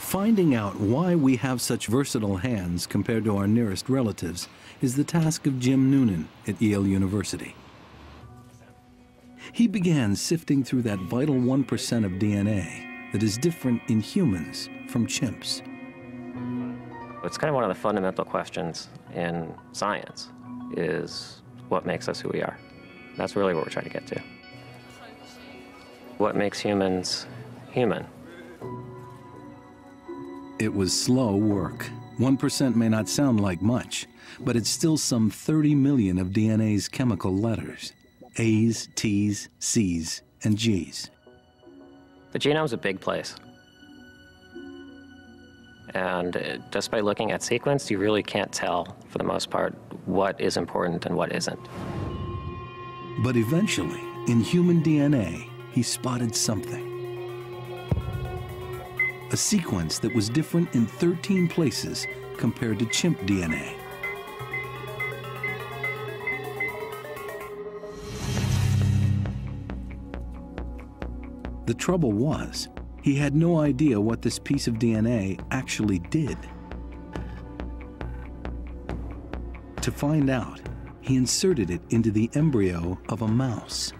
Finding out why we have such versatile hands compared to our nearest relatives is the task of Jim Noonan at Yale University. He began sifting through that vital 1% of DNA that is different in humans from chimps. It's kind of one of the fundamental questions in science, is what makes us who we are. That's really what we're trying to get to. What makes humans human? It was slow work. 1% may not sound like much, but it's still some 30 million of DNA's chemical letters. A's, T's, C's, and G's. The genome's a big place. And just by looking at sequence, you really can't tell, for the most part, what is important and what isn't. But eventually, in human DNA, he spotted something. A sequence that was different in 13 places compared to chimp DNA. The trouble was, he had no idea what this piece of DNA actually did. To find out, he inserted it into the embryo of a mouse.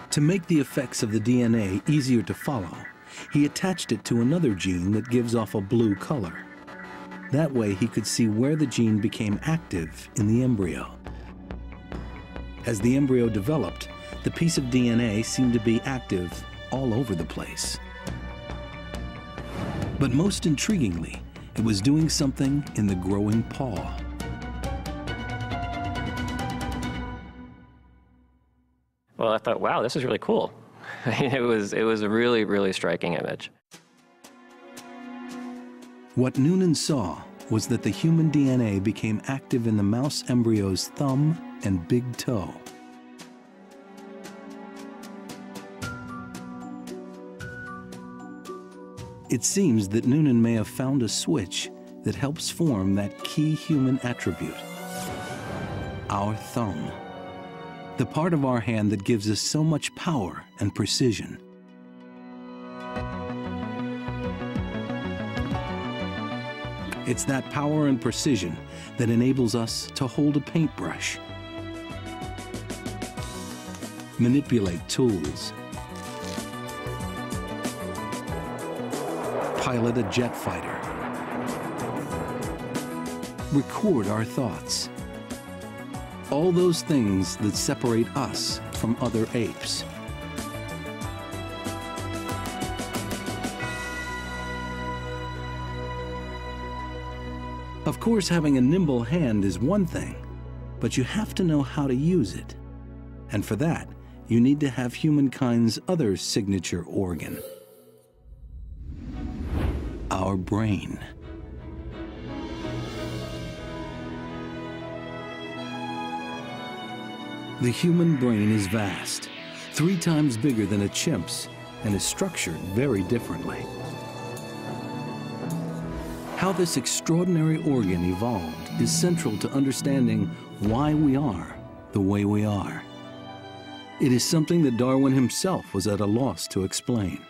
To make the effects of the DNA easier to follow, he attached it to another gene that gives off a blue color. That way he could see where the gene became active in the embryo. As the embryo developed, the piece of DNA seemed to be active all over the place. But most intriguingly, it was doing something in the growing paw. Well, I thought, wow, this is really cool. It was a really, really striking image. What Noonan saw was that the human DNA became active in the mouse embryo's thumb and big toe. It seems that Noonan may have found a switch that helps form that key human attribute, our thumb, the part of our hand that gives us so much power and precision. It's that power and precision that enables us to hold a paintbrush, manipulate tools, pilot a jet fighter, record our thoughts. All those things that separate us from other apes. Of course, having a nimble hand is one thing, but you have to know how to use it. And for that, you need to have humankind's other signature organ, our brain. The human brain is vast, 3 times bigger than a chimp's, and is structured very differently. How this extraordinary organ evolved is central to understanding why we are the way we are. It is something that Darwin himself was at a loss to explain,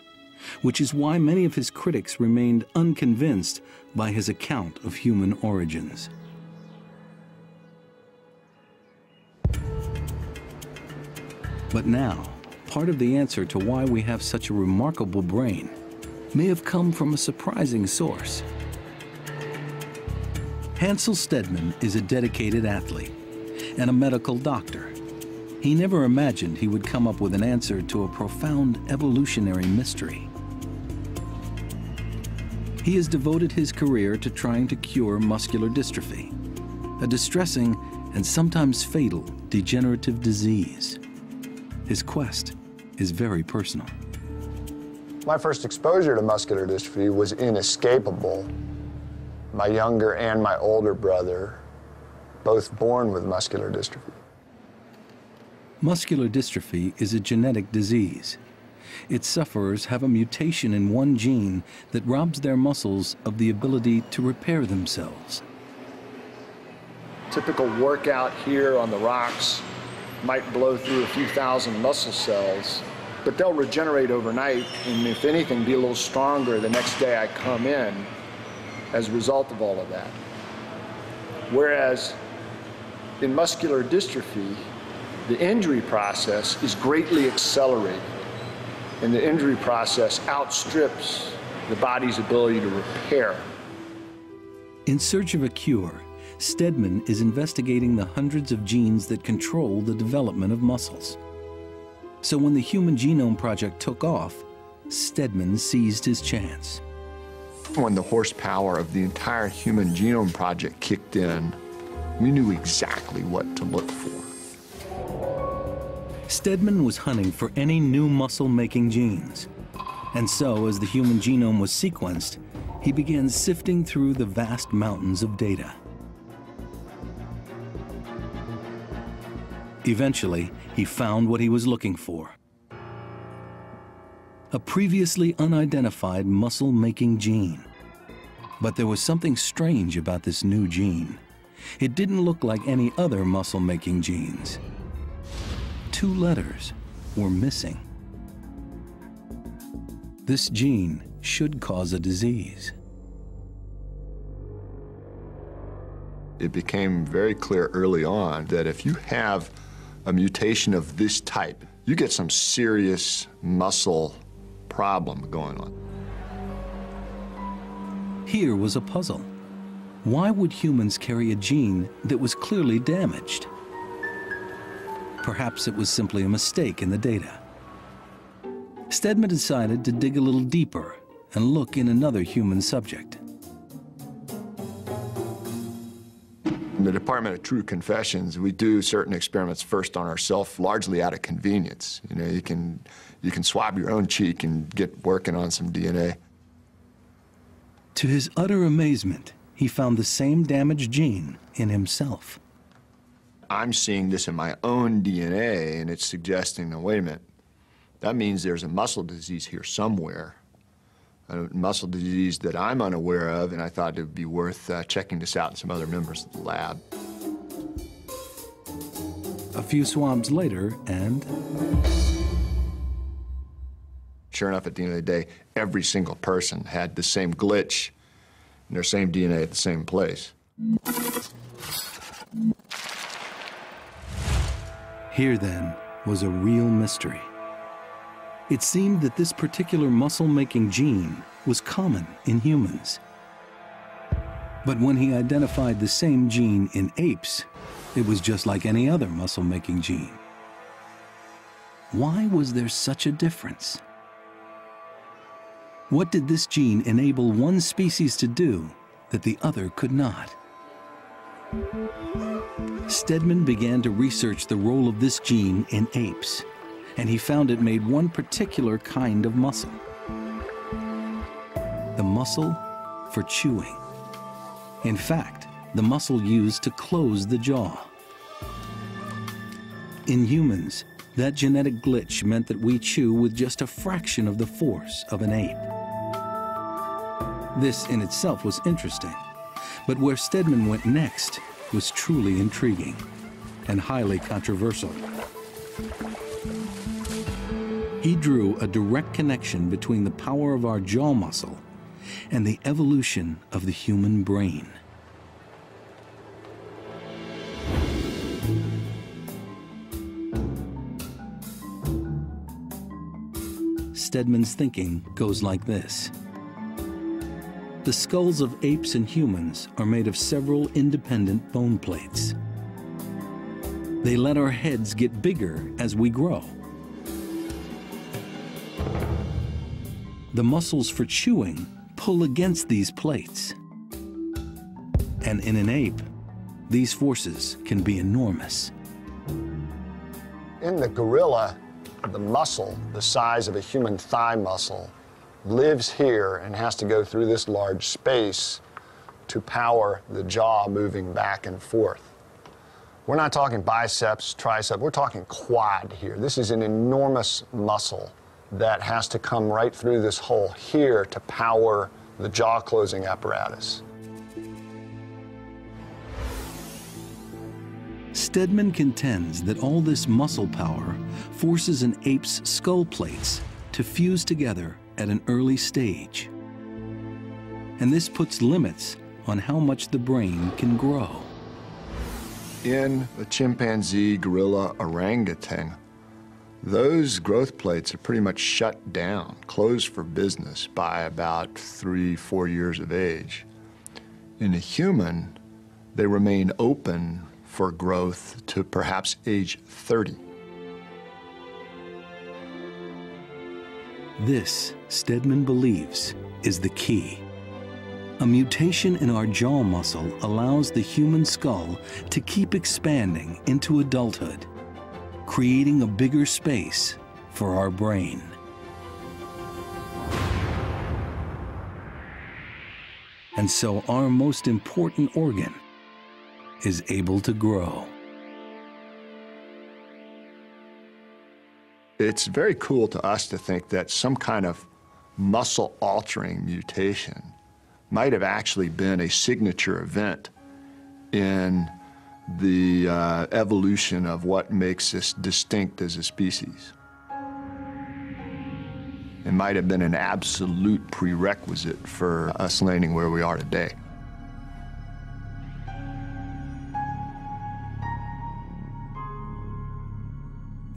which is why many of his critics remained unconvinced by his account of human origins. But now, part of the answer to why we have such a remarkable brain may have come from a surprising source. Hansel Stedman is a dedicated athlete and a medical doctor. He never imagined he would come up with an answer to a profound evolutionary mystery. He has devoted his career to trying to cure muscular dystrophy, a distressing and sometimes fatal degenerative disease. His quest is very personal. My first exposure to muscular dystrophy was inescapable. My younger and my older brother, both born with muscular dystrophy. Muscular dystrophy is a genetic disease. Its sufferers have a mutation in one gene that robs their muscles of the ability to repair themselves. Typical workout here on the rocks might blow through a few thousand muscle cells, but they'll regenerate overnight, and if anything, be a little stronger the next day I come in as a result of all of that. Whereas in muscular dystrophy, the injury process is greatly accelerated, and the injury process outstrips the body's ability to repair. In search of a cure, Stedman is investigating the hundreds of genes that control the development of muscles. So when the Human Genome Project took off, Stedman seized his chance. When the horsepower of the entire Human Genome Project kicked in, we knew exactly what to look for. Stedman was hunting for any new muscle-making genes. And so, as the human genome was sequenced, he began sifting through the vast mountains of data. Eventually, he found what he was looking for. A previously unidentified muscle-making gene. But there was something strange about this new gene. It didn't look like any other muscle-making genes. 2 letters were missing. This gene should cause a disease. It became very clear early on that if you have a mutation of this type, you get some serious muscle problem going on. Here was a puzzle. Why would humans carry a gene that was clearly damaged? Perhaps it was simply a mistake in the data. Stedman decided to dig a little deeper and look in another human subject. In the Department of True Confessions, we do certain experiments first on ourselves, largely out of convenience. You know, you can swab your own cheek and get working on some DNA. To his utter amazement, he found the same damaged gene in himself. I'm seeing this in my own DNA, and it's suggesting, now, wait a minute, that means there's a muscle disease here somewhere, a muscle disease that I'm unaware of, and I thought it would be worth checking this out in some other members of the lab. A few swabs later, and sure enough, at the end of the day, every single person had the same glitch and their same DNA at the same place. Here, then, was a real mystery. It seemed that this particular muscle-making gene was common in humans. But when he identified the same gene in apes, it was just like any other muscle-making gene. Why was there such a difference? What did this gene enable one species to do that the other could not? Stedman began to research the role of this gene in apes, and he found it made one particular kind of muscle. The muscle for chewing. In fact, the muscle used to close the jaw. In humans, that genetic glitch meant that we chew with just a fraction of the force of an ape. This in itself was interesting, but where Stedman went next was truly intriguing and highly controversial. He drew a direct connection between the power of our jaw muscle and the evolution of the human brain. Stedman's thinking goes like this. The skulls of apes and humans are made of several independent bone plates. They let our heads get bigger as we grow. The muscles for chewing pull against these plates. And in an ape, these forces can be enormous. In the gorilla, the muscle, the size of a human thigh muscle, lives here and has to go through this large space to power the jaw moving back and forth. We're not talking biceps, triceps, we're talking quad here. This is an enormous muscle that has to come right through this hole here to power the jaw closing apparatus. Stedman contends that all this muscle power forces an ape's skull plates to fuse together at an early stage. And this puts limits on how much the brain can grow. In a chimpanzee, gorilla, orangutan, those growth plates are pretty much shut down, closed for business by about 3-4 years of age. In a human, they remain open for growth to perhaps age 30. This, Stedman believes, is the key. A mutation in our jaw muscle allows the human skull to keep expanding into adulthood, creating a bigger space for our brain. And so our most important organ is able to grow. It's very cool to us to think that some kind of muscle-altering mutation might have actually been a signature event in the evolution of what makes us distinct as a species. It might have been an absolute prerequisite for us landing where we are today.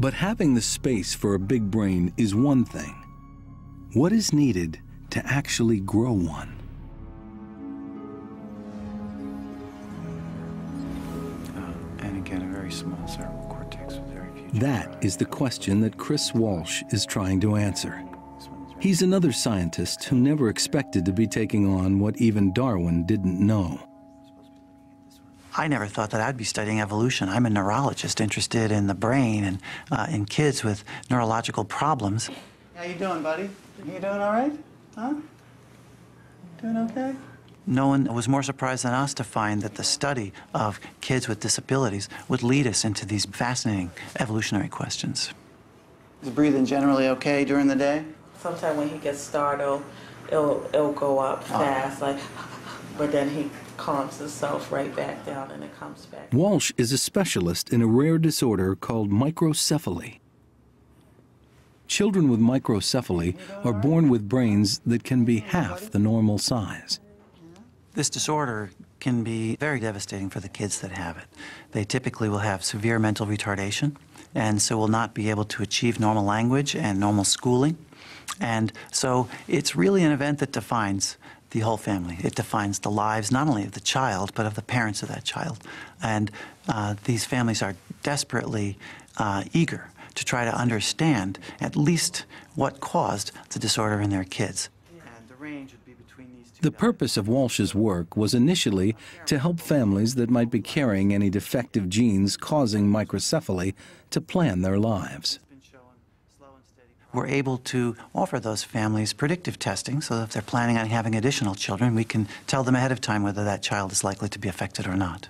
But having the space for a big brain is one thing. What is needed to actually grow one? And again, a very small cerebral cortex with very few. That is the question that Chris Walsh is trying to answer. He's another scientist who never expected to be taking on what even Darwin didn't know. I never thought that I'd be studying evolution. I'm a neurologist interested in the brain and in kids with neurological problems. How you doing, buddy? You doing all right? Huh? Doing okay? No one was more surprised than us to find that the study of kids with disabilities would lead us into these fascinating evolutionary questions. Is breathing generally okay during the day? Sometimes when he gets startled, it'll go up fast, like, but then he calms himself right back down and it comes back. Walsh is a specialist in a rare disorder called microcephaly. Children with microcephaly are born with brains that can be half the normal size. This disorder can be very devastating for the kids that have it. They typically will have severe mental retardation and so will not be able to achieve normal language and normal schooling. And so it's really an event that defines the whole family. It defines the lives not only of the child, but of the parents of that child. And these families are desperately eager to try to understand at least what caused the disorder in their kids. The purpose of Walsh's work was initially to help families that might be carrying any defective genes causing microcephaly to plan their lives. We're able to offer those families predictive testing so that if they're planning on having additional children, we can tell them ahead of time whether that child is likely to be affected or not.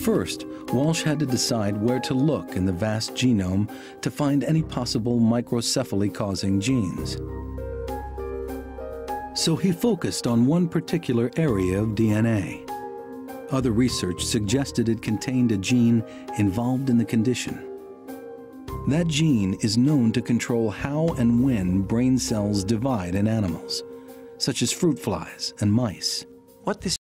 First, Walsh had to decide where to look in the vast genome to find any possible microcephaly-causing genes. So he focused on one particular area of DNA. Other research suggested it contained a gene involved in the condition. That gene is known to control how and when brain cells divide in animals, such as fruit flies and mice. What this